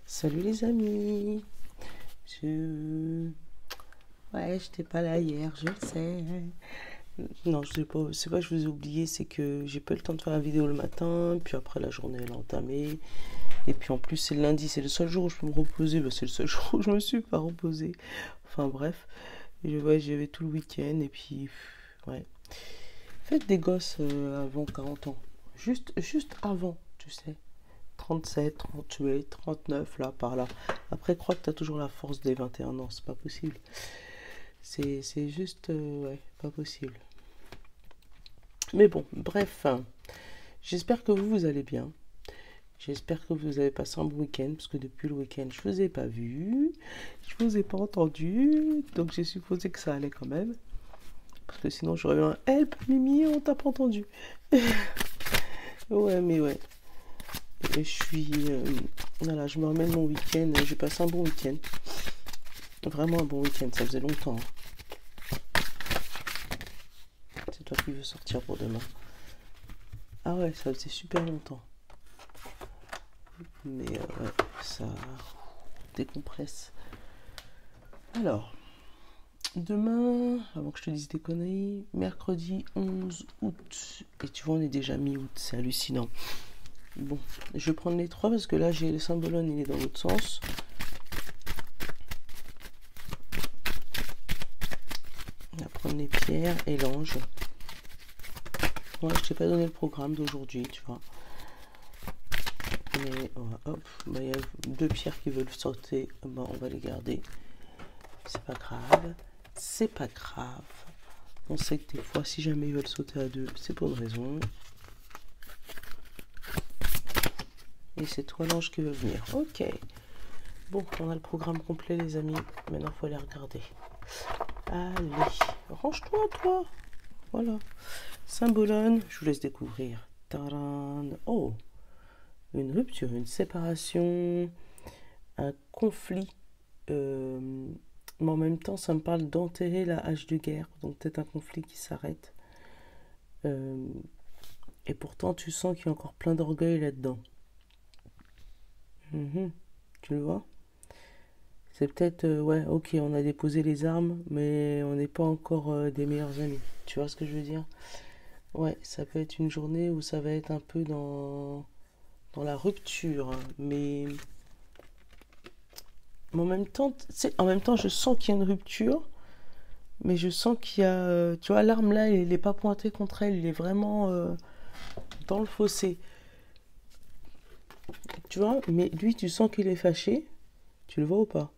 Salut les amis. Je... Ouais, j'étais pas là hier, je le sais. Non, je sais pas, c'est pas que je vous ai oublié, c'est que j'ai pas eu le temps de faire la vidéo le matin, puis après la journée elle a entamé. Et puis en plus c'est le lundi, c'est le seul jour où je peux me reposer, bah, c'est le seul jour où je me suis pas reposée. Enfin bref, ouais, j'avais tout le week-end et puis ouais. Faites des gosses avant 40 ans. Juste avant, tu sais. 37, 38, 39, là, par là. Après, crois que t'as toujours la force des 21 ans, c'est pas possible. C'est juste, ouais, pas possible. Mais bon, bref, hein, j'espère que vous allez bien. J'espère que vous avez passé un bon week-end, parce que depuis le week-end, je vous ai pas vu, je vous ai pas entendu, donc j'ai supposé que ça allait quand même. Parce que sinon, j'aurais eu un help, Mimi, on t'a pas entendu. Ouais, mais ouais. Et je suis. Voilà, je me remets de mon week-end. J'ai passé un bon week-end. Vraiment un bon week-end, ça faisait longtemps. C'est toi qui veux sortir pour demain. Ah ouais, ça faisait super longtemps. Mais ouais, ça décompresse. Alors, demain, avant que je te dise des conneries, mercredi 11 août. Et tu vois, on est déjà mi-août, c'est hallucinant. Bon, je vais prendre les trois parce que là, j'ai le symbolone, il est dans l'autre sens. On va prendre les pierres et l'ange. Ouais, je t'ai pas donné le programme d'aujourd'hui, tu vois. Mais hop, bah, y a deux pierres qui veulent sauter, bah, on va les garder. C'est pas grave, c'est pas grave. On sait que des fois, si jamais ils veulent sauter à deux, c'est pour une raison. Et c'est toi l'ange qui veut venir. Ok. Bon, on a le programme complet, les amis. Maintenant, il faut aller regarder. Allez, range-toi, toi. Voilà. Symbolone, je vous laisse découvrir. Tadam. Oh, une rupture, une séparation, un conflit. Mais en même temps, ça me parle d'enterrer la hache de guerre. Donc peut-être un conflit qui s'arrête. Et pourtant, tu sens qu'il y a encore plein d'orgueil là-dedans. Tu le vois? C'est peut-être, ouais, ok, on a déposé les armes, mais on n'est pas encore des meilleurs amis. Tu vois ce que je veux dire? Ouais, ça peut être une journée où ça va être un peu dans la rupture, hein, mais en même temps, je sens qu'il y a une rupture, mais je sens qu'il y a, tu vois, l'arme là, il n'est pas pointé contre elle, il est vraiment dans le fossé. Tu vois, mais lui, tu sens qu'il est fâché, tu le vois ou pas?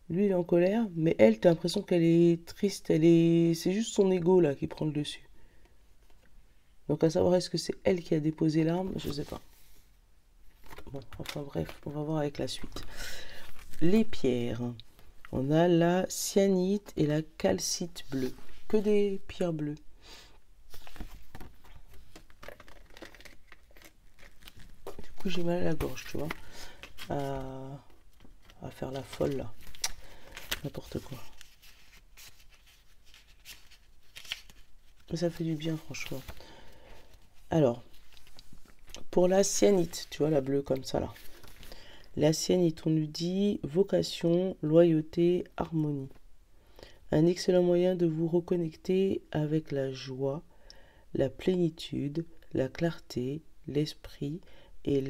Lui, il est en colère, mais elle, t'as l'impression qu'elle est triste, c'est juste son ego là qui prend le dessus. Donc à savoir, est-ce que c'est elle qui a déposé l'arme? Je sais pas. Bon, enfin bref, on va voir avec la suite. Les pierres. On a la cyanite et la calcite bleue. Que des pierres bleues. Du coup, j'ai mal à la gorge, tu vois. À faire la folle là. N'importe quoi. Mais ça fait du bien, franchement. Alors, pour la cyanite, tu vois, la bleue comme ça là. La cyanite, on nous dit vocation, loyauté, harmonie. Un excellent moyen de vous reconnecter avec la joie, la plénitude, la clarté, l'esprit et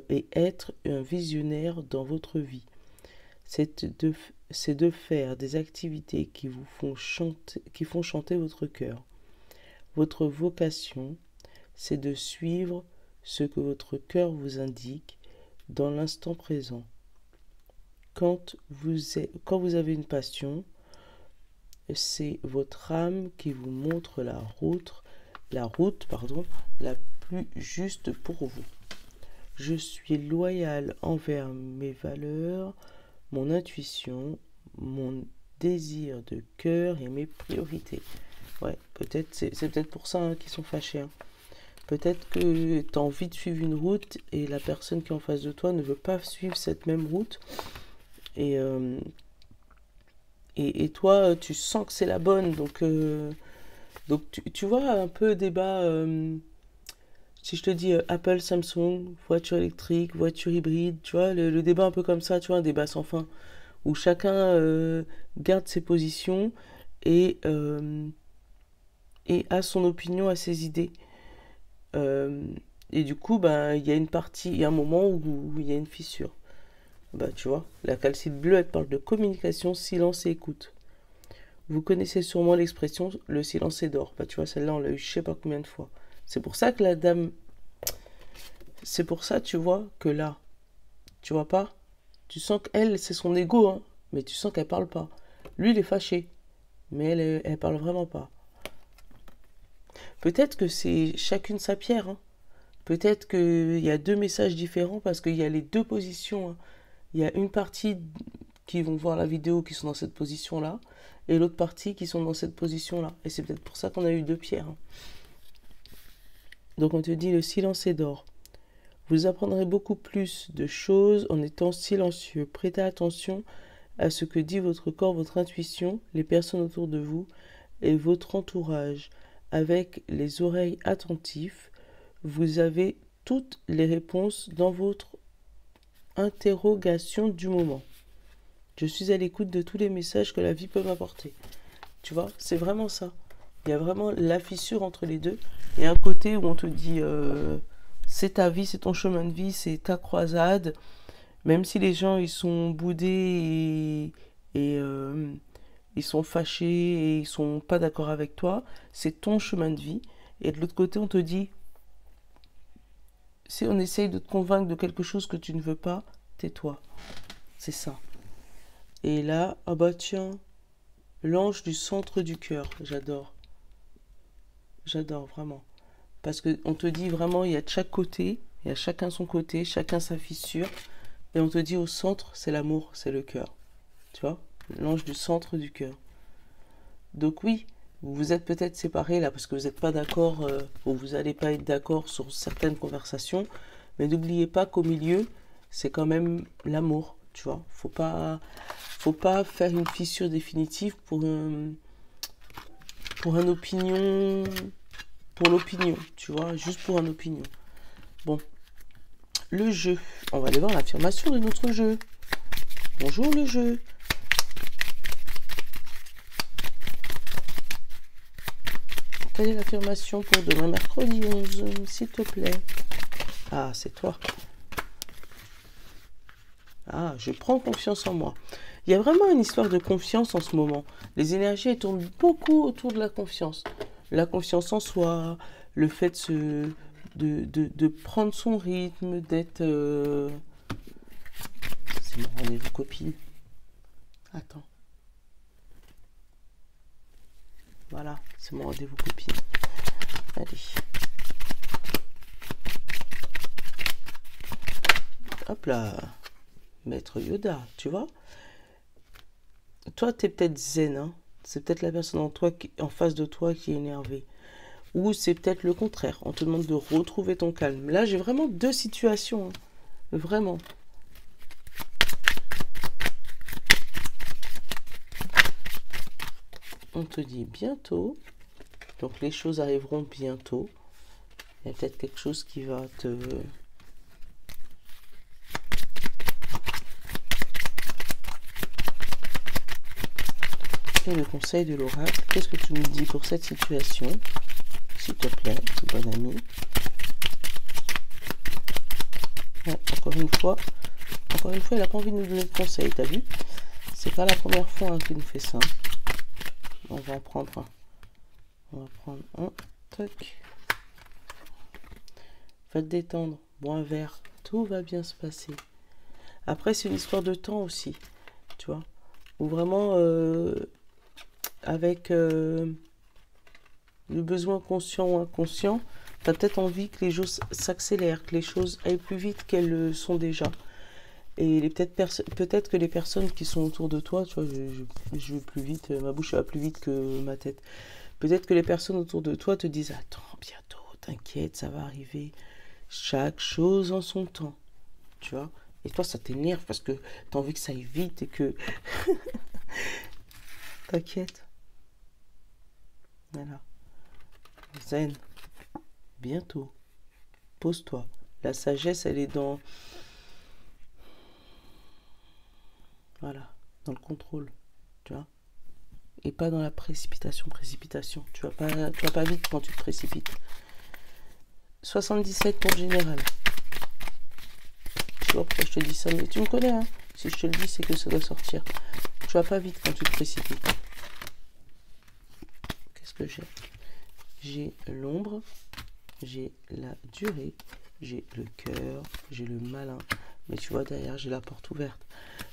et être un visionnaire dans votre vie. C'est de faire des activités qui font chanter votre cœur. Votre vocation, c'est de suivre ce que votre cœur vous indique dans l'instant présent. Quand vous avez une passion, c'est votre âme qui vous montre la route, la plus juste pour vous. Je suis loyal envers mes valeurs, mon intuition, mon désir de cœur et mes priorités. Ouais, peut-être c'est peut-être pour ça hein, qu'ils sont fâchés. Hein. Peut-être que tu as envie de suivre une route et la personne qui est en face de toi ne veut pas suivre cette même route. Et, et toi, tu sens que c'est la bonne. Donc tu vois un peu débat Si je te dis Apple, Samsung, voiture électrique, voiture hybride, tu vois, le débat un peu comme ça, tu vois, un débat sans fin, où chacun garde ses positions et, euh, et a son opinion, a ses idées. Euh, et du coup, ben, il y a une partie, il y a un moment où il y a une fissure. Bah, tu vois, la calcite bleue, elle parle de communication, silence et écoute. Vous connaissez sûrement l'expression le silence est d'or. Bah, tu vois, celle-là, on l'a eu je sais pas combien de fois. C'est pour ça que la dame. C'est pour ça, tu vois, que là, tu vois pas. Tu sens qu'elle, c'est son ego, hein, mais tu sens qu'elle parle pas. Lui, il est fâché, mais elle parle vraiment pas. Peut-être que c'est chacune sa pierre, hein. Peut-être qu'il y a deux messages différents parce qu'il y a les deux positions, hein. Il y a une partie qui vont voir la vidéo qui sont dans cette position-là, et l'autre partie qui sont dans cette position-là. Et c'est peut-être pour ça qu'on a eu deux pierres, hein. Donc on te dit le silence est d'or. Vous apprendrez beaucoup plus de choses en étant silencieux. Prêtez attention à ce que dit votre corps, votre intuition, les personnes autour de vous et votre entourage. Avec les oreilles attentives, vous avez toutes les réponses dans votre interrogation du moment. Je suis à l'écoute de tous les messages que la vie peut m'apporter. Tu vois, c'est vraiment ça. Il y a vraiment la fissure entre les deux. Et un côté où on te dit c'est ta vie, c'est ton chemin de vie, c'est ta croisade. Même si les gens ils sont boudés et ils sont fâchés et ils sont pas d'accord avec toi, c'est ton chemin de vie. Et de l'autre côté, on te dit si on essaye de te convaincre de quelque chose que tu ne veux pas, tais-toi. C'est ça. Et là, ah bah tiens, l'ange du centre du cœur, j'adore. J'adore vraiment. Parce qu'on te dit vraiment, il y a de chaque côté, il y a chacun son côté, chacun sa fissure. Et on te dit au centre, c'est l'amour, c'est le cœur. Tu vois, l'ange du centre du cœur. Donc oui, vous vous êtes peut-être séparés là parce que vous n'êtes pas d'accord ou vous n'allez pas être d'accord sur certaines conversations. Mais n'oubliez pas qu'au milieu, c'est quand même l'amour. Tu vois, faut pas faire une fissure définitive pour un opinion, pour l'opinion, tu vois, juste pour un opinion. Bon, le jeu. On va aller voir l'affirmation de notre jeu. Bonjour le jeu. Quelle est l'affirmation pour demain mercredi 11, s'il te plaît? Ah, c'est toi. Ah, je prends confiance en moi. Il y a vraiment une histoire de confiance en ce moment. Les énergies, elles tournent beaucoup autour de la confiance. La confiance en soi, le fait de prendre son rythme, d'être... C'est mon rendez-vous copine. Attends. Voilà, c'est mon rendez-vous copine. Allez. Hop là. Maître Yoda, tu vois. Toi, t'es peut-être zen, hein. C'est peut-être la personne en face de toi qui est énervée. Ou c'est peut-être le contraire. On te demande de retrouver ton calme. Là, j'ai vraiment deux situations, hein. Vraiment. On te dit bientôt. Donc les choses arriveront bientôt. Il y a peut-être quelque chose qui va te... Et le conseil de l'oracle, qu'est-ce que tu me dis pour cette situation? S'il te plaît, bon ami. Ouais, encore une fois, il n'a pas envie de nous donner de conseils, t'as vu? C'est pas la première fois qu'il nous fait ça. On va en prendre un. On va prendre un. Toc. Va te détendre. Bois un verre. Tout va bien se passer. Après, c'est une histoire de temps aussi. Tu vois? Ou vraiment, avec le besoin conscient ou inconscient, tu as peut-être envie que les choses s'accélèrent, que les choses aillent plus vite qu'elles le sont déjà. Et peut-être que les personnes qui sont autour de toi, tu vois, je vais plus vite, ma bouche va plus vite que ma tête. Peut-être que les personnes autour de toi te disent « Attends, bientôt, t'inquiète, ça va arriver. » Chaque chose en son temps, tu vois. Et toi, ça t'énerve parce que tu as envie que ça aille vite et que... T'inquiète. Voilà. Zen. Bientôt. pose-toi. La sagesse, elle est dans... Voilà, dans le contrôle, tu vois. Et pas dans la précipitation. Tu vas pas vite quand tu te précipites. 77 pour le général. Je sais pas pourquoi je te dis ça, mais tu me connais, hein. Si je te le dis, c'est que ça doit sortir. Tu vas pas vite quand tu te précipites. Qu'est-ce que j'ai? J'ai l'ombre, j'ai la durée, j'ai le cœur, j'ai le malin. Mais tu vois, derrière, j'ai la porte ouverte.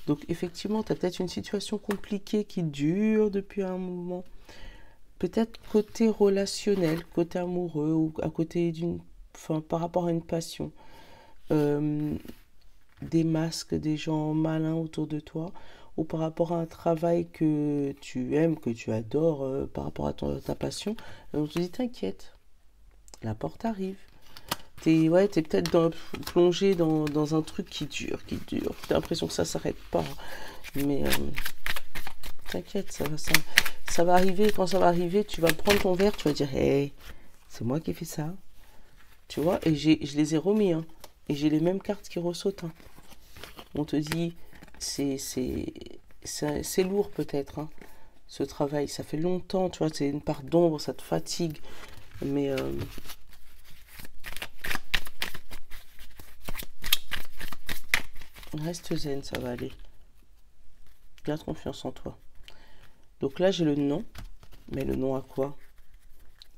Donc, effectivement, tu as peut-être une situation compliquée qui dure depuis un moment. Peut-être côté relationnel, côté amoureux, ou à côté d'une... Enfin, par rapport à une passion. Des masques, des gens malins autour de toi, ou par rapport à un travail que tu aimes, que tu adores, par rapport à ta passion. On te dit, t'inquiète, la porte arrive. T'es peut-être plongé dans un truc qui dure. T'as l'impression que ça s'arrête pas. Mais t'inquiète, ça va arriver. Quand ça va arriver, tu vas prendre ton verre, tu vas dire, hey, c'est moi qui ai fait ça. Tu vois, et je les ai remis, hein. Et j'ai les mêmes cartes qui ressautent, hein. On te dit, c'est lourd peut-être, hein, ce travail. Ça fait longtemps, tu vois, c'est une part d'ombre, ça te fatigue. Mais reste zen, ça va aller. Garde confiance en toi. Donc là, j'ai le non. Mais le non à quoi?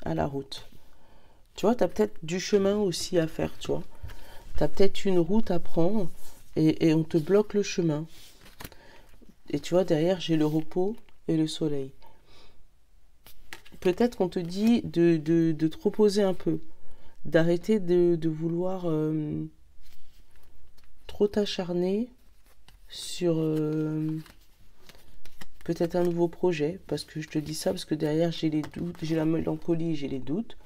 À la route. Tu vois, tu as peut-être du chemin aussi à faire, tu vois. Tu as peut-être une route à prendre et on te bloque le chemin. Et tu vois, derrière, j'ai le repos et le soleil. Peut-être qu'on te dit de te reposer un peu. D'arrêter de vouloir trop t'acharner sur peut-être un nouveau projet. Parce que je te dis ça, parce que derrière, j'ai les doutes, j'ai la mélancolie, j'ai les doutes.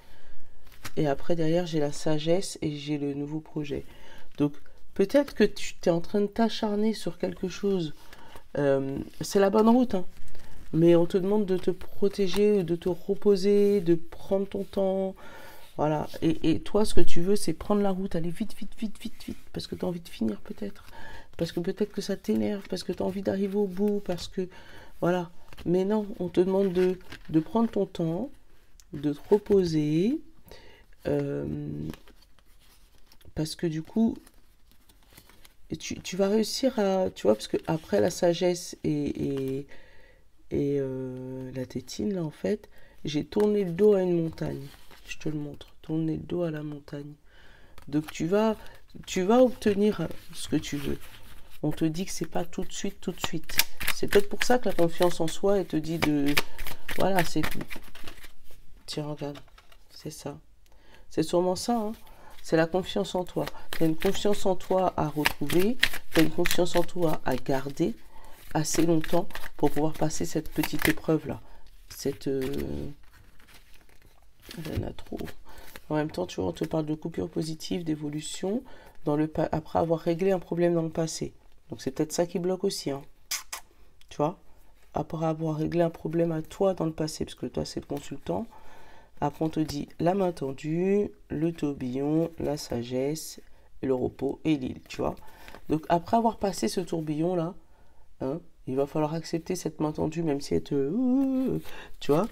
Et après, derrière, j'ai la sagesse et j'ai le nouveau projet. Donc, peut-être que tu es en train de t'acharner sur quelque chose. C'est la bonne route, hein. Mais on te demande de te protéger, de te reposer, de prendre ton temps. Voilà. Et toi, ce que tu veux, c'est prendre la route, aller vite, vite, vite, vite, vite. Parce que tu as envie de finir, peut-être. Parce que peut-être que ça t'énerve. Parce que tu as envie d'arriver au bout. Parce que... Voilà. Mais non, on te demande de prendre ton temps, de te reposer. Parce que du coup, tu vas réussir à... Tu vois, parce que après la sagesse et la tétine, là, en fait, j'ai tourné le dos à une montagne. Je te le montre. Tourner le dos à la montagne. Donc, tu vas obtenir ce que tu veux. On te dit que c'est pas tout de suite, tout de suite. C'est peut-être pour ça que la confiance en soi, elle te dit de... Voilà, c'est... Tiens, regarde. C'est ça. C'est sûrement ça, hein. C'est la confiance en toi. Tu as une confiance en toi à retrouver. Tu as une confiance en toi à garder assez longtemps pour pouvoir passer cette petite épreuve-là. Cette... Il y en a trop. En même temps, tu vois, on te parle de coupure positive, d'évolution, après avoir réglé un problème dans le passé. Donc, c'est peut-être ça qui bloque aussi, hein. Tu vois, après avoir réglé un problème à toi dans le passé, parce que toi, c'est le consultant. Après, on te dit la main tendue, le tourbillon, la sagesse, le repos et l'île, tu vois. Donc, après avoir passé ce tourbillon-là, hein, il va falloir accepter cette main tendue, même si elle te... tu vois.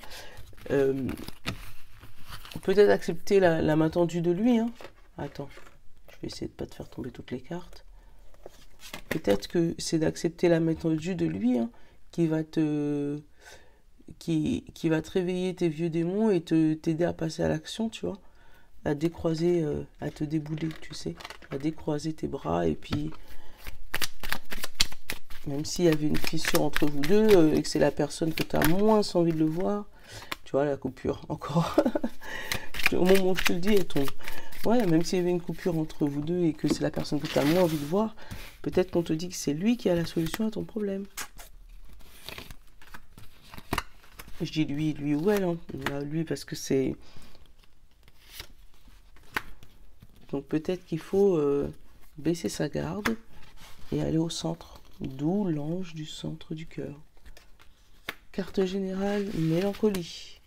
Peut-être accepter la main tendue de lui, hein. Attends, je vais essayer de ne pas te faire tomber toutes les cartes. Peut-être que c'est d'accepter la main tendue de lui, hein, qui va te réveiller tes vieux démons et t'aider à passer à l'action, tu vois. À décroiser, à te débouler, tu sais. À décroiser tes bras et puis... Même s'il y avait une fissure entre vous deux et que c'est la personne que tu as moins envie de le voir, tu vois, la coupure, encore. Au moment où je te le dis, elle tombe. Ouais, même s'il y avait une coupure entre vous deux et que c'est la personne que tu as moins envie de voir, peut-être qu'on te dit que c'est lui qui a la solution à ton problème. Je dis lui ou elle, hein. Lui parce que c'est... Donc peut-être qu'il faut baisser sa garde et aller au centre. D'où l'ange du centre du cœur. Carte générale, mélancolie.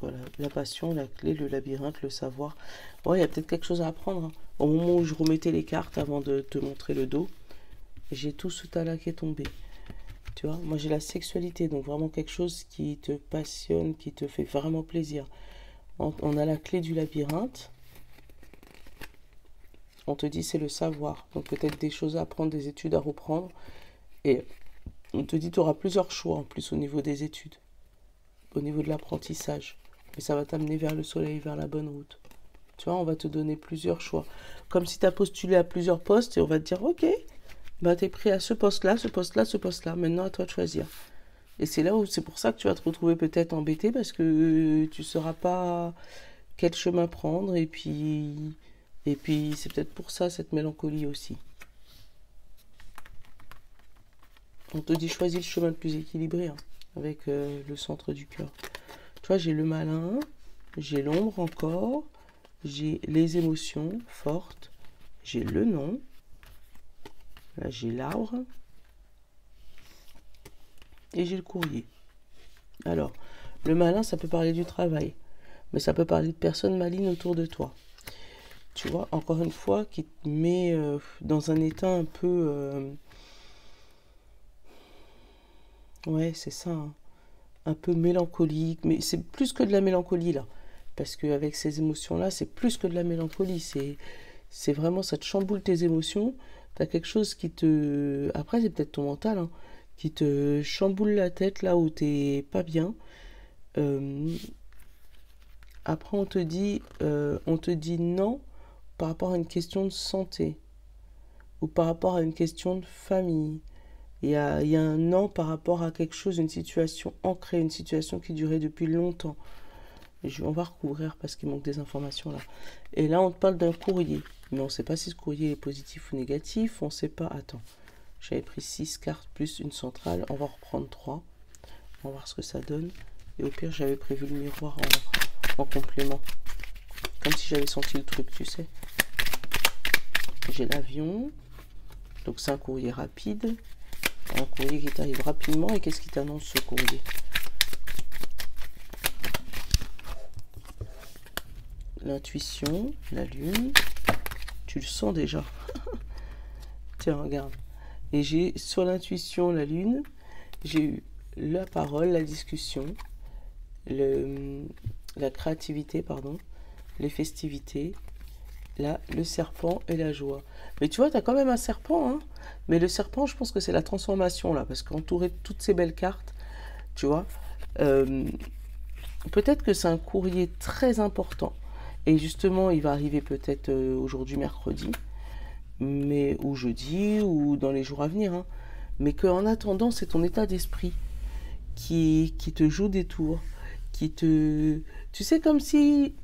Voilà, la passion, la clé, le labyrinthe, le savoir. Bon, il y a peut-être quelque chose à apprendre. Hein. Au moment où je remettais les cartes avant de te montrer le dos, j'ai tout ce tas-là qui est tombé. Tu vois, moi j'ai la sexualité, donc vraiment quelque chose qui te passionne, qui te fait vraiment plaisir. On a la clé du labyrinthe. On te dit c'est le savoir. Donc peut-être des choses à apprendre, des études à reprendre. Et on te dit tu auras plusieurs choix en plus au niveau des études, au niveau de l'apprentissage. Mais ça va t'amener vers le soleil, vers la bonne route. Tu vois, on va te donner plusieurs choix. Comme si tu as postulé à plusieurs postes et on va te dire ok, bah tu es pris à ce poste-là, ce poste-là, ce poste-là. Maintenant à toi de choisir. Et c'est là où c'est pour ça que tu vas te retrouver peut-être embêté parce que tu ne sauras pas quel chemin prendre. Et puis c'est peut-être pour ça cette mélancolie aussi. On te dit choisis le chemin le plus équilibré hein, avec le centre du cœur. Tu vois, j'ai le malin, j'ai l'ombre encore, j'ai les émotions fortes, j'ai le non, là j'ai l'arbre et j'ai le courrier. Alors, le malin, ça peut parler du travail, mais ça peut parler de personnes malignes autour de toi. Tu vois, encore une fois, qui te met dans un état un peu... ouais, c'est ça, hein, un peu mélancolique, mais c'est plus que de la mélancolie là. Parce qu'avec ces émotions-là, c'est plus que de la mélancolie. C'est vraiment, ça te chamboule tes émotions. Tu as quelque chose qui te... Après, c'est peut-être ton mental, hein, qui te chamboule la tête là où t'es pas bien. Après, on te dit non par rapport à une question de santé ou par rapport à une question de famille. Il y a un non par rapport à quelque chose, une situation ancrée, une situation qui durait depuis longtemps. On va recouvrir parce qu'il manque des informations là. Et là, on te parle d'un courrier. Mais on ne sait pas si ce courrier est positif ou négatif. On ne sait pas. Attends. J'avais pris 6 cartes plus une centrale. On va reprendre 3. On va voir ce que ça donne. Et au pire, j'avais prévu le miroir en complément. Comme si j'avais senti le truc, tu sais. J'ai l'avion. Donc c'est un courrier rapide. Un courrier qui t'arrive rapidement. Et qu'est-ce qui t'annonce ce courrier ? L'intuition, la lune, tu le sens déjà. Tiens, regarde. Et j'ai sur l'intuition, la lune, j'ai eu la parole, la discussion, la créativité, pardon, les festivités, là, le serpent et la joie. Mais tu vois, tu as quand même un serpent, hein. Mais le serpent, je pense que c'est la transformation, là, parce qu'entouré de toutes ces belles cartes, tu vois, peut-être que c'est un courrier très important. Et justement, il va arriver peut-être aujourd'hui, mercredi, mais ou jeudi, ou dans les jours à venir. Hein. Mais qu'en attendant, c'est ton état d'esprit qui te joue des tours, qui te... Tu sais, comme si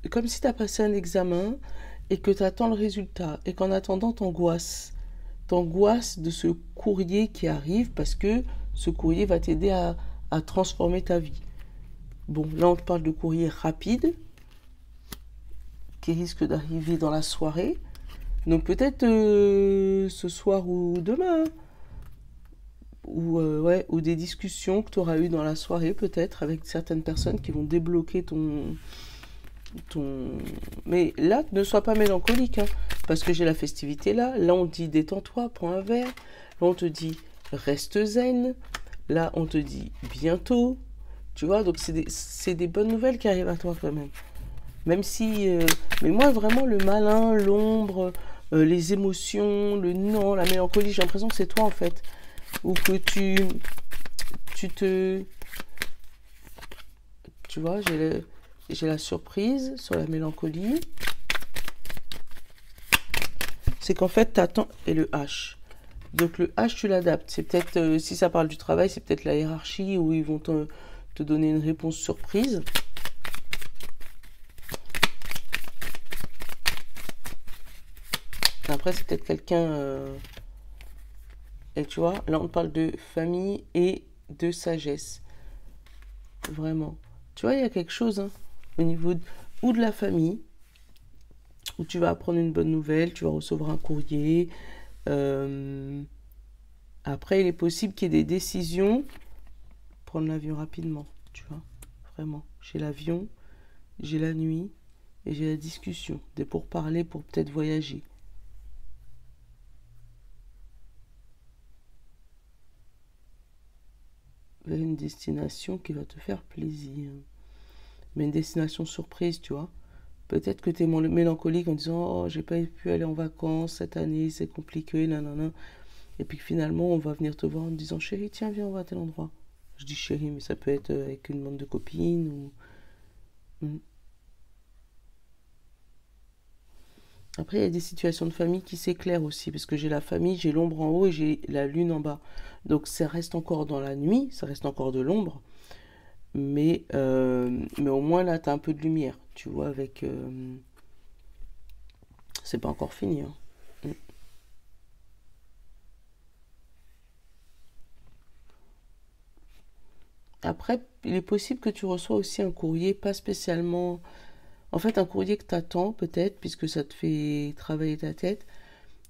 tu as passé un examen et que tu attends le résultat, et qu'en attendant, t'angoisses. T'angoisses de ce courrier qui arrive parce que ce courrier va t'aider à transformer ta vie. Bon, là, on te parle de courrier rapide qui risque d'arriver dans la soirée. Donc, peut-être ce soir ou demain. Ou des discussions que tu auras eues dans la soirée, peut-être, avec certaines personnes qui vont débloquer ton... Mais là, ne sois pas mélancolique, hein, parce que j'ai la festivité là. Là, on te dit détends-toi, prends un verre. Là, on te dit reste zen. Là, on te dit bientôt. Tu vois, donc c'est des bonnes nouvelles qui arrivent à toi quand même. Même si... mais moi, vraiment, le malin, l'ombre, les émotions, le non, la mélancolie, j'ai l'impression que c'est toi, en fait. Ou que tu te... Tu vois, j'ai la surprise sur la mélancolie. C'est qu'en fait, t'attends... Et le H. Donc, le H, tu l'adaptes. C'est peut-être... si ça parle du travail, c'est peut-être la hiérarchie où ils vont te donner une réponse surprise. Après, c'est peut-être quelqu'un... Et tu vois, là, on parle de famille et de sagesse. Vraiment. Tu vois, il y a quelque chose hein, au niveau ou de la famille, où tu vas apprendre une bonne nouvelle, tu vas recevoir un courrier. Après, il est possible qu'il y ait des décisions. Prendre l'avion rapidement. tu vois, vraiment. J'ai l'avion, j'ai la nuit et j'ai la discussion, des pourparlers pour peut-être voyager. Vers une destination qui va te faire plaisir. Mais une destination surprise, tu vois. Peut-être que tu es mélancolique en disant oh, j'ai pas pu aller en vacances cette année, c'est compliqué, nanana. Et puis finalement, on va venir te voir en te disant chérie, tiens, viens, on va à tel endroit. Je dis chérie, mais ça peut être avec une bande de copines ou. Hmm. Après, il y a des situations de famille qui s'éclairent aussi, parce que j'ai la famille, j'ai l'ombre en haut et j'ai la lune en bas. Donc ça reste encore dans la nuit, ça reste encore de l'ombre, mais au moins là, tu as un peu de lumière, tu vois, avec. C'est pas encore fini, hein. Mm. Après, il est possible que tu reçois aussi un courrier, pas spécialement. En fait, un courrier que tu attends, peut-être, puisque ça te fait travailler ta tête,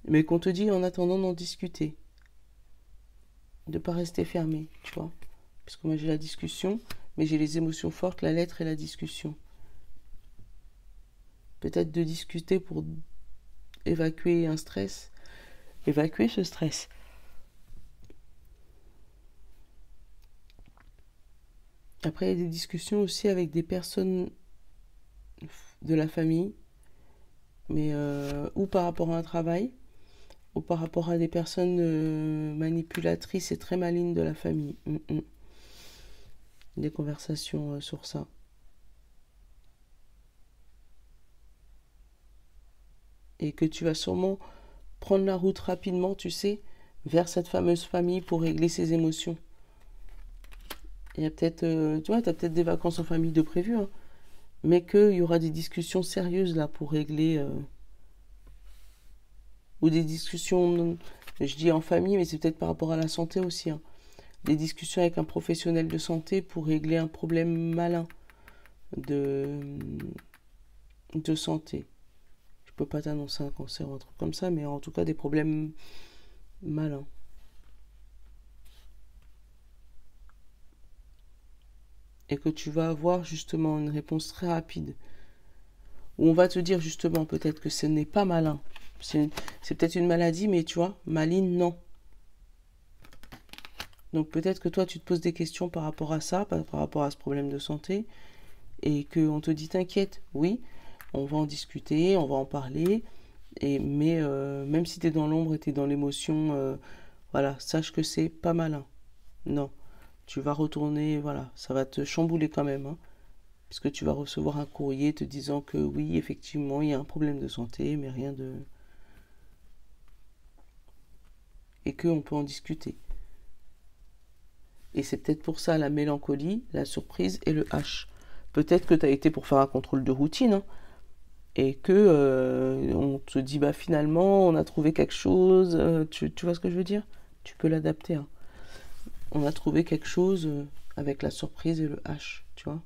mais qu'on te dit en attendant d'en discuter, de pas rester fermé, tu vois. Parce que moi j'ai la discussion, mais j'ai les émotions fortes, la lettre et la discussion. Peut-être de discuter pour évacuer un stress, évacuer ce stress. Après, il y a des discussions aussi avec des personnes de la famille, mais ou par rapport à un travail, ou par rapport à des personnes manipulatrices et très malignes de la famille. Des conversations sur ça. Et que tu vas sûrement prendre la route rapidement, tu sais, vers cette fameuse famille pour régler ses émotions. Il y a peut-être, tu vois, tu as peut-être des vacances en famille de prévues, hein, mais qu'il y aura des discussions sérieuses là pour régler, ou des discussions, je dis en famille, mais c'est peut-être par rapport à la santé aussi, hein, des discussions avec un professionnel de santé pour régler un problème malin de, de santé. Je peux pas t'annoncer un cancer ou un truc comme ça, mais en tout cas des problèmes malins. Et que tu vas avoir justement une réponse très rapide. Où on va te dire justement peut-être que ce n'est pas malin. C'est peut-être une maladie, mais tu vois, maligne, non. Donc peut-être que toi, tu te poses des questions par rapport à ça, par rapport à ce problème de santé, et qu'on te dit t'inquiète, oui, on va en discuter, on va en parler, mais même si tu es dans l'ombre et tu es dans l'émotion, voilà, sache que c'est pas malin. Non, tu vas retourner, voilà, ça va te chambouler quand même, hein, puisque tu vas recevoir un courrier te disant que oui, effectivement, il y a un problème de santé, mais rien de... et qu'on peut en discuter. Et c'est peut-être pour ça la mélancolie, la surprise et le H. Peut-être que tu as été pour faire un contrôle de routine, hein, et que on te dit bah finalement on a trouvé quelque chose, tu vois ce que je veux dire? Tu peux l'adapter, hein. On a trouvé quelque chose avec la surprise et le H, tu vois?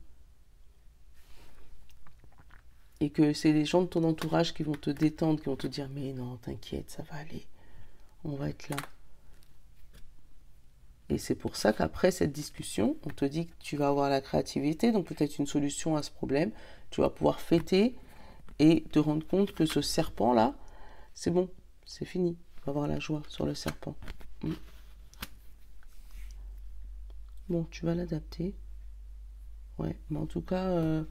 Et que c'est les gens de ton entourage qui vont te détendre, qui vont te dire mais non, t'inquiète, ça va aller, on va être là. Et c'est pour ça qu'après cette discussion, on te dit que tu vas avoir la créativité, donc peut-être une solution à ce problème. Tu vas pouvoir fêter et te rendre compte que ce serpent-là, c'est bon, c'est fini. Tu vas avoir la joie sur le serpent. Bon, tu vas l'adapter. Ouais, mais en tout cas,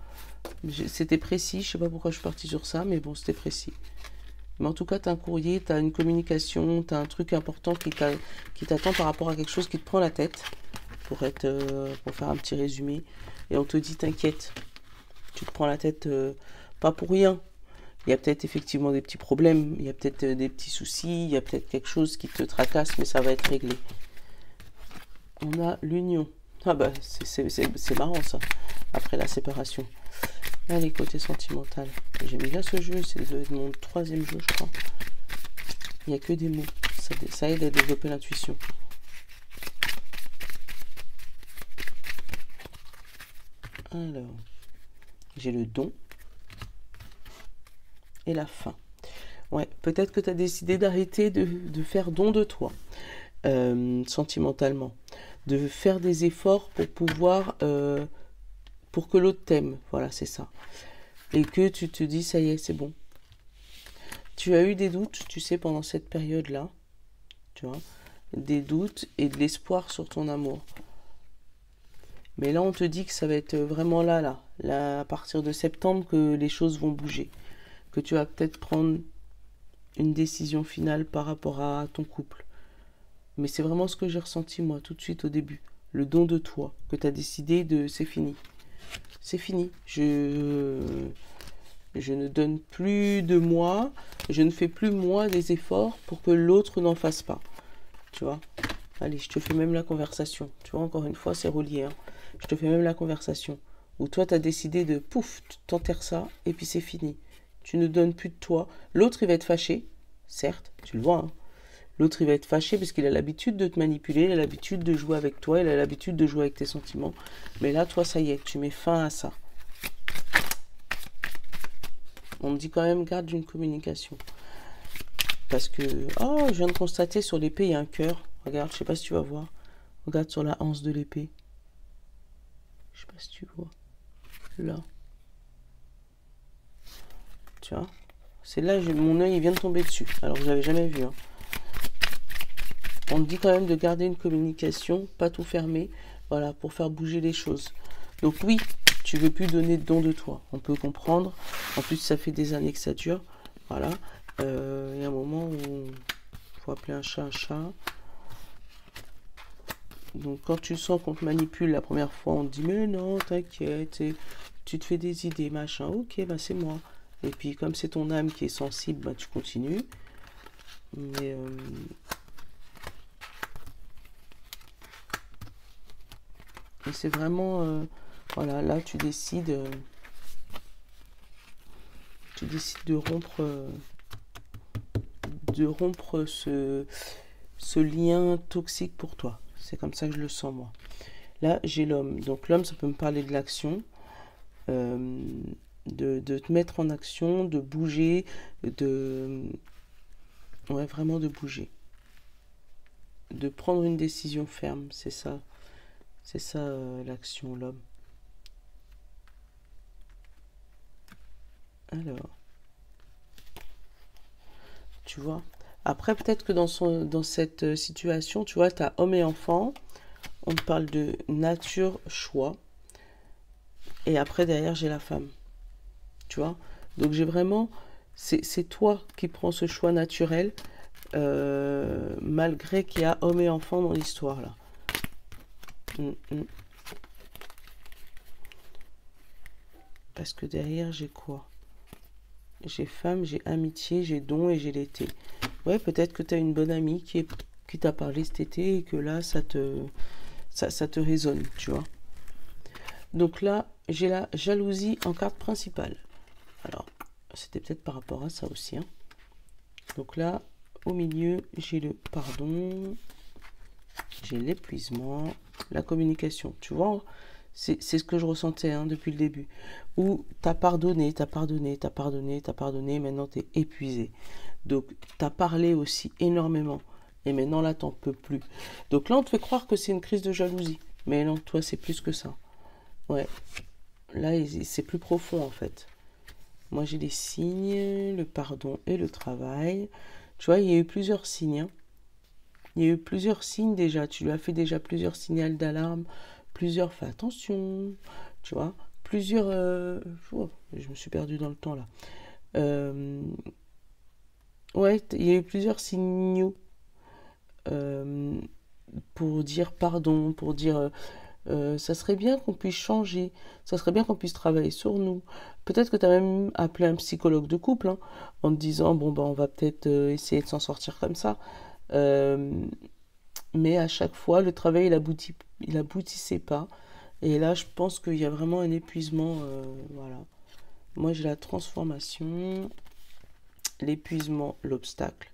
c'était précis. Je sais pas pourquoi je suis partie sur ça, mais bon, c'était précis. Mais en tout cas, tu as un courrier, tu as une communication, tu as un truc important qui t'attend par rapport à quelque chose qui te prend la tête, pour faire un petit résumé. Et on te dit, t'inquiète, tu te prends la tête pas pour rien. Il y a peut-être effectivement des petits problèmes, il y a peut-être des petits soucis, il y a peut-être quelque chose qui te tracasse, mais ça va être réglé. On a l'union. Ah bah, c'est marrant ça, après la séparation. Allez, côté sentimental. J'aime bien ce jeu, c'est mon troisième jeu, je crois. Il n'y a que des mots. Ça aide à développer l'intuition. Alors, j'ai le don et la fin. Ouais, peut-être que tu as décidé d'arrêter de faire don de toi, sentimentalement. de faire des efforts pour pouvoir, pour que l'autre t'aime. Voilà, c'est ça. Et que tu te dis, ça y est, c'est bon. Tu as eu des doutes, tu sais, pendant cette période-là, tu vois, des doutes et de l'espoir sur ton amour. Mais là, on te dit que ça va être vraiment là, à partir de septembre, que les choses vont bouger. Que tu vas peut-être prendre une décision finale par rapport à ton couple. Mais c'est vraiment ce que j'ai ressenti, moi, tout de suite au début. Le don de toi, que tu as décidé de... C'est fini. C'est fini. Je ne donne plus de moi. Je ne fais plus, moi, des efforts pour que l'autre n'en fasse pas. Tu vois? Allez, je te fais même la conversation. Tu vois, encore une fois, c'est relié. Hein. Je te fais même la conversation. Où toi, tu as décidé de, pouf, tu t'enterres ça, et puis c'est fini. Tu ne donnes plus de toi. L'autre, il va être fâché. Certes, tu le vois, hein. L'autre, il va être fâché parce qu'il a l'habitude de te manipuler, il a l'habitude de jouer avec toi, il a l'habitude de jouer avec tes sentiments. Mais là, toi, ça y est, tu mets fin à ça. On me dit quand même, garde une communication. Parce que, oh, je viens de constater sur l'épée, il y a un cœur. Regarde, je sais pas si tu vas voir. Regarde sur la anse de l'épée. Je sais pas si tu vois. Là. Tu vois? C'est là, mon œil, il vient de tomber dessus. Alors, je l'avais jamais vu, hein. On te dit quand même de garder une communication, pas tout fermer, voilà, pour faire bouger les choses. Donc oui, tu veux plus donner de don de toi, on peut comprendre. En plus, ça fait des années que ça dure, voilà. Il y a un moment où il faut appeler un chat un chat. Donc quand tu sens qu'on te manipule la première fois, on te dit mais non, t'inquiète, tu te fais des idées, machin. Ok, bah c'est moi. Et puis comme c'est ton âme qui est sensible, bah tu continues. Mais et c'est vraiment, voilà, là tu décides de rompre ce lien toxique pour toi. C'est comme ça que je le sens moi. Là j'ai l'homme. Donc l'homme, ça peut me parler de l'action, de te mettre en action, de bouger, ouais, vraiment de bouger. De prendre une décision ferme, c'est ça. C'est ça l'action, l'homme. Alors, tu vois. Après, peut-être que dans cette situation, tu vois, tu as homme et enfant. On te parle de nature, choix. Et après, derrière, j'ai la femme. Tu vois. Donc, j'ai vraiment... C'est toi qui prends ce choix naturel, malgré qu'il y a homme et enfant dans l'histoire, là. Parce que derrière, j'ai quoi? J'ai femme, j'ai amitié, j'ai don et j'ai l'été. Ouais, peut-être que tu as une bonne amie qui t'a parlé cet été et que là, ça te résonne, tu vois. Donc là, j'ai la jalousie en carte principale. Alors, c'était peut-être par rapport à ça aussi, hein. Donc là, au milieu, j'ai le pardon, j'ai l'épuisement, la communication. Tu vois, c'est ce que je ressentais, hein, depuis le début. Où t'as pardonné, maintenant t'es épuisé. Donc t'as parlé aussi énormément. Et maintenant là, t'en peux plus. Donc là, on te fait croire que c'est une crise de jalousie. Mais non, toi, c'est plus que ça. Ouais. Là, c'est plus profond en fait. Moi, j'ai les signes, le pardon et le travail. Tu vois, il y a eu plusieurs signes, hein. Il y a eu plusieurs signes déjà. Tu lui as fait déjà plusieurs signaux d'alarme. Plusieurs, fais attention. Tu vois, plusieurs... oh, je me suis perdue dans le temps là. Ouais, il y a eu plusieurs signaux pour dire pardon, pour dire ça serait bien qu'on puisse changer, ça serait bien qu'on puisse travailler sur nous. Peut-être que tu as même appelé un psychologue de couple, hein, en te disant bon, ben, on va peut-être essayer de s'en sortir comme ça. Mais à chaque fois, le travail, il aboutissait pas. Et là, je pense qu'il y a vraiment un épuisement. Voilà. Moi, j'ai la transformation, l'épuisement, l'obstacle.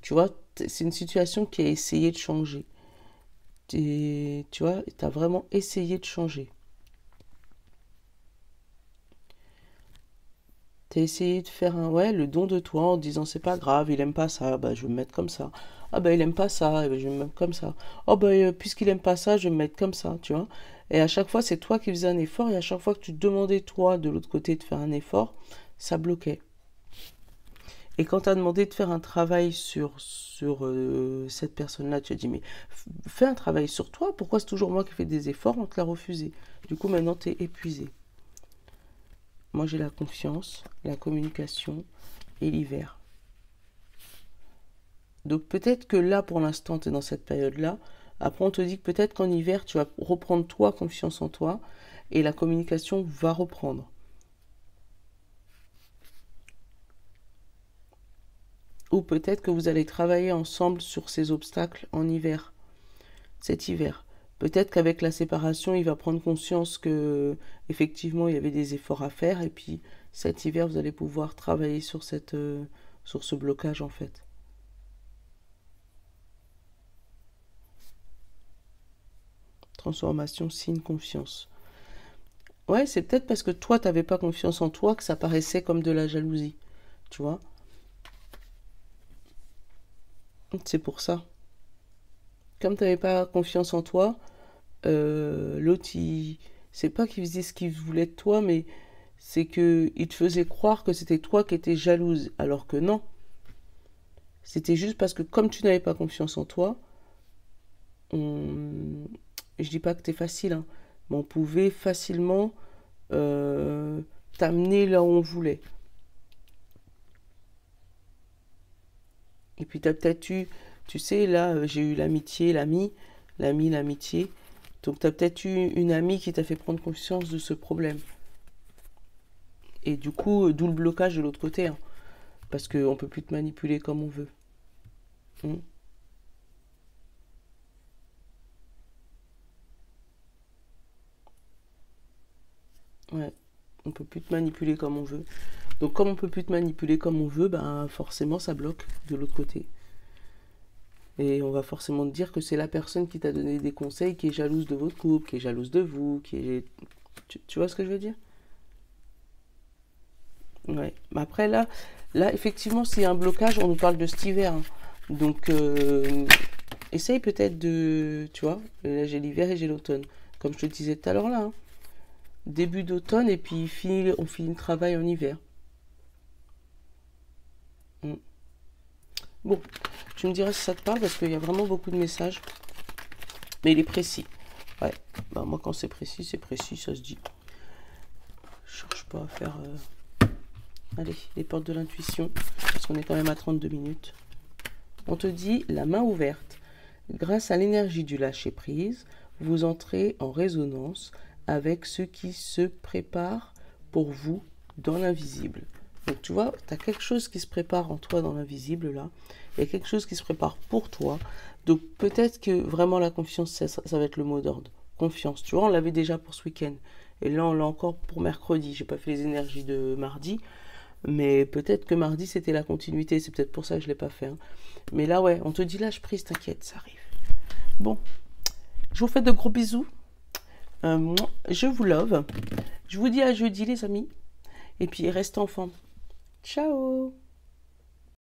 Tu vois, c'est une situation qui a essayé de changer. Tu vois, tu as vraiment essayé de changer. Tu as essayé de faire le don de toi en disant c'est pas grave, il aime pas ça, bah, je vais me mettre comme ça. Ah bah il aime pas ça, eh ben, je vais me mettre comme ça. Oh bah puisqu'il aime pas ça, je vais me mettre comme ça, tu vois. Et à chaque fois, c'est toi qui faisais un effort, et à chaque fois que tu demandais toi de l'autre côté de faire un effort, ça bloquait. Et quand tu as demandé de faire un travail sur cette personne-là, tu as dit, mais fais un travail sur toi, pourquoi c'est toujours moi qui fais des efforts, on te l'a refusé. Du coup, maintenant, tu es épuisé. Moi, j'ai la confiance, la communication et l'hiver. Donc peut-être que là, pour l'instant, tu es dans cette période-là. Après, on te dit que peut-être qu'en hiver, tu vas reprendre toi, confiance en toi, et la communication va reprendre. Ou peut-être que vous allez travailler ensemble sur ces obstacles en hiver, cet hiver. Peut-être qu'avec la séparation, il va prendre conscience que effectivement il y avait des efforts à faire, et puis cet hiver, vous allez pouvoir travailler sur ce blocage en fait. Transformation, signe, confiance. Ouais, c'est peut-être parce que toi, tu n'avais pas confiance en toi que ça paraissait comme de la jalousie. Tu vois? C'est pour ça. Comme tu n'avais pas confiance en toi, l'autre, c'est pas qu'il faisait ce qu'il voulait de toi, mais c'est qu'il te faisait croire que c'était toi qui étais jalouse. Alors que non. C'était juste parce que comme tu n'avais pas confiance en toi, on... je dis pas que t'es facile, hein, mais on pouvait facilement t'amener là où on voulait. Et puis t'as peut-être eu, tu sais, là, j'ai eu l'amitié, l'amitié. Donc t'as peut-être eu une amie qui t'a fait prendre conscience de ce problème. Et du coup, d'où le blocage de l'autre côté, hein, parce qu'on peut plus te manipuler comme on veut. Hmm. Ouais, on peut plus te manipuler comme on veut. Donc comme on peut plus te manipuler comme on veut, ben forcément ça bloque de l'autre côté. Et on va forcément te dire que c'est la personne qui t'a donné des conseils qui est jalouse de votre couple, qui est jalouse de vous, qui est... Tu vois ce que je veux dire? Ouais. Mais après là effectivement, s'il y a un blocage, on nous parle de cet hiver, hein. Donc essaye peut-être de... Tu vois, là j'ai l'hiver et j'ai l'automne. Comme je te disais tout à l'heure là, hein. Début d'automne et puis on finit le travail en hiver. Mm. Bon, tu me diras si ça te parle parce qu'il y a vraiment beaucoup de messages. Mais il est précis. Ouais, bah moi quand c'est précis, ça se dit. Je cherche pas à faire... Allez, les portes de l'intuition, parce qu'on est quand même à 32 minutes. On te dit la main ouverte. Grâce à l'énergie du lâcher-prise, vous entrez en résonance avec ce qui se prépare pour vous dans l'invisible. Donc tu vois, tu as quelque chose qui se prépare en toi dans l'invisible là. Il y a quelque chose qui se prépare pour toi. Donc peut-être que vraiment la confiance, ça va être le mot d'ordre. Confiance. Tu vois, on l'avait déjà pour ce week-end. Et là, on l'a encore pour mercredi. J'ai pas fait les énergies de mardi. Mais peut-être que mardi, c'était la continuité. C'est peut-être pour ça que je ne l'ai pas fait, hein. Mais là, ouais, on te dit lâche prise, t'inquiète, ça arrive. Bon, je vous fais de gros bisous. Je vous love. Je vous dis à jeudi, les amis. Et puis, reste en forme. Ciao!